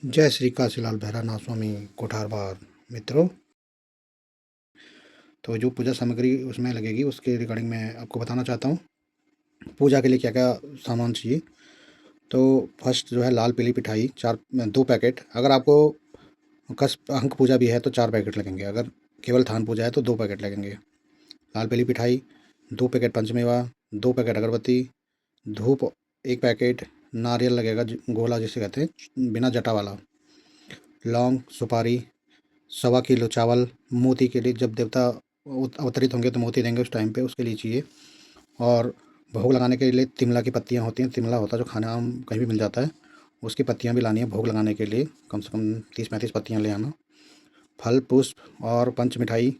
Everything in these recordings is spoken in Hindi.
जय श्री काशीलाल भैरानाथ स्वामी कोठारबार। मित्रों, तो जो पूजा सामग्री उसमें लगेगी उसके रिगार्डिंग मैं आपको बताना चाहता हूँ। पूजा के लिए क्या क्या सामान चाहिए। तो फर्स्ट जो है लाल पीली मिठाई 2 पैकेट। अगर आपको कस अंक पूजा भी है तो 4 पैकेट लगेंगे। अगर केवल थान पूजा है तो 2 पैकेट लगेंगे। लाल पीली मिठाई, 2 पैकेट पंचमेवा, 2 पैकेट अगरबत्ती, धूप 1 पैकेट, नारियल लगेगा गोला जिसे कहते हैं बिना जटा वाला, लौंग, सुपारी, 1.25 किलो चावल। मोती के लिए जब देवता अवतरित होंगे तो मोती देंगे उस टाइम पे, उसके लिए चाहिए। और भोग लगाने के लिए तिमला की पत्तियाँ होती हैं, तिमला होता है जो खाना आम कहीं भी मिल जाता है, उसकी पत्तियाँ भी लानी है भोग लगाने के लिए। कम से कम 30-35 पत्तियाँ ले आना। फल पुष्प और पंच मिठाई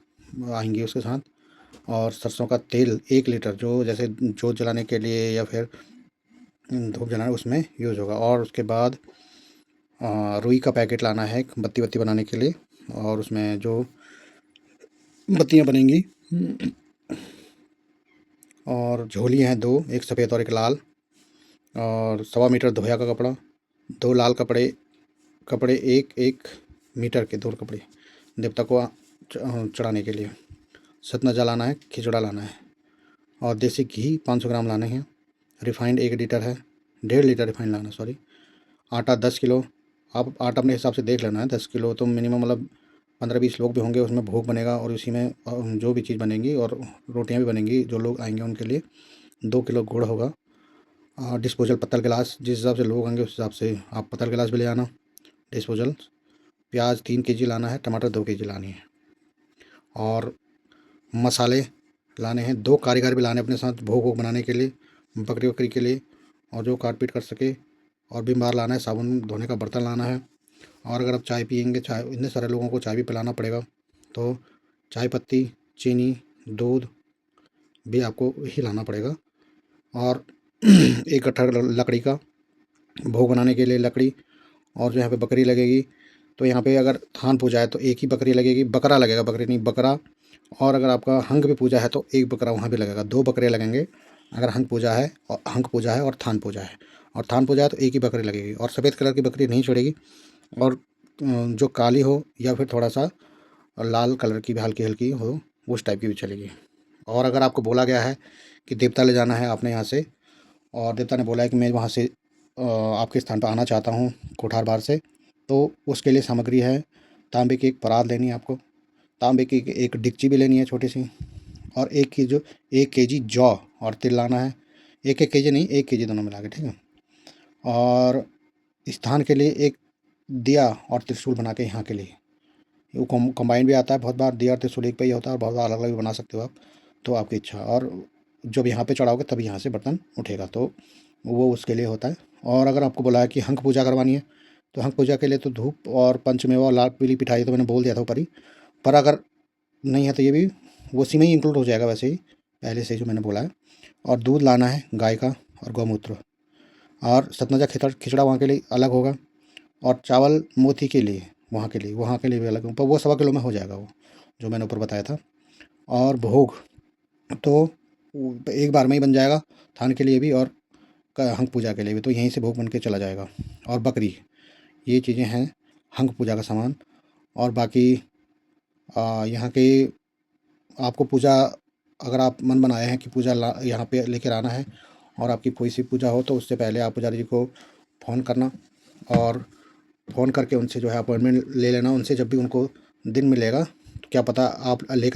आएंगी उसके साथ। और सरसों का तेल 1 लीटर, जो जैसे जोत जलाने के लिए या फिर धूप जलाने उसमें यूज़ होगा। और उसके बाद रुई का पैकेट लाना है बत्ती बत्ती बनाने के लिए, और उसमें जो बत्तियाँ बनेंगी। और झोली हैं 2, एक सफ़ेद और एक लाल। और 1.25 मीटर धोया का कपड़ा, 2 लाल कपड़े, कपड़े 1 मीटर के 2 कपड़े देवता को चढ़ाने के लिए। सतनजा लाना है, खिचड़ा लाना है। और देसी घी 500 ग्राम लाने हैं। रिफाइंड 1 लीटर है, 1.5 लीटर रिफाइंड लाना, सॉरी। आटा 10 किलो। आप आटा अपने हिसाब से देख लेना है। 10 किलो तो मिनिमम मतलब 15-20 लोग भी होंगे, उसमें भोग बनेगा और उसी में जो भी चीज़ बनेंगी और रोटियां भी बनेंगी जो लोग आएंगे उनके लिए। 2 किलो गुड़ होगा। डिस्पोजल पत्तल गिलास, जिस हिसाब से लोग होंगे उस हिसाब से आप पत्तल गिलास भी ले आना डिस्पोजल। प्याज 3 केजी लाना है, टमाटर 2 केजी लानी है। और मसाले लाने हैं, 2 कारीगर भी लाने अपने साथ भोग वोग बनाने के लिए, बकरी वकरी के लिए, और जो काट पीट कर सके। और भी बार लाना है, साबुन धोने का बर्तन लाना है। और अगर आप चाय पियेंगे, चाय इतने सारे लोगों को चाय भी पिलाना पड़ेगा, तो चाय पत्ती, चीनी, दूध भी आपको ही लाना पड़ेगा। और एक गट्ठर लकड़ी का, भोग बनाने के लिए लकड़ी। और जो यहाँ पे बकरी लगेगी, तो यहाँ पे अगर थान पूजा है तो एक ही बकरी लगेगी, बकरा लगेगा, बकरी नहीं बकरा। और अगर आपका हंग भी पूजा है तो एक बकरा वहाँ भी लगेगा, 2 बकरे लगेंगे अगर हंग पूजा है और हंग पूजा है और थान पूजा है। और थान पूजा है तो एक ही बकरी लगेगी, और सफ़ेद कलर की बकरी नहीं चढ़ेगी। और जो काली हो या फिर थोड़ा सा लाल कलर की भी हल्की हल्की हो, उस टाइप की भी चलेगी। और अगर आपको बोला गया है कि देवता ले जाना है आपने यहाँ से, और देवता ने बोला है कि मैं वहाँ से आपके स्थान पर आना चाहता हूँ कोठार बार से, तो उसके लिए सामग्री है। तांबे की 1 परात लेनी है आपको, तांबे की 1 डिगची भी लेनी है छोटी सी। और 1 केजी जौ और तिल लाना है। 1 केजी नहीं, 1 केजी दोनों मिला के, ठीक है। और स्थान के लिए 1 दिया और त्रिशूल बना के यहाँ के लिए, वो कंबाइन भी आता है। बहुत बार दिया और त्रिशूल एक पे ही होता है और बहुत बार अलग अलग भी बना सकते हो आप, तो आपकी इच्छा। और जब यहाँ पे चढ़ाओगे तभी यहाँ से बर्तन उठेगा, तो वो उसके लिए होता है। और अगर आपको बोला है कि हंक पूजा करवानी है, तो हंक पूजा के लिए तो धूप और पंचमेवा लाल पीली मिठाई तो मैंने बोल दिया था ऊपर ही। पर अगर नहीं है तो ये भी उसी में ही इंक्लूड हो जाएगा वैसे ही, पहले से ही जो मैंने बोला है। और दूध लाना है गाय का, और गौमूत्र। और सतनजा खिचड़ा वहाँ के लिए अलग होगा। और चावल मोती के लिए वहाँ के लिए भी अलग, पर वो 1.25 किलो में हो जाएगा, वो जो मैंने ऊपर बताया था। और भोग तो एक बार में ही बन जाएगा, थान के लिए भी और हंग पूजा के लिए भी, तो यहीं से भोग बन के चला जाएगा। और बकरी, ये चीज़ें हैं हंग पूजा का सामान। और बाकी यहाँ के आपको पूजा, अगर आप मन बनाए हैं कि पूजा यहाँ पे लेकर आना है और आपकी कोई सी पूजा हो, तो उससे पहले आप पुजारी जी को फ़ोन करना, और फ़ोन करके उनसे जो है अपॉइंटमेंट ले लेना उनसे। जब भी उनको दिन मिलेगा तो क्या पता आप ले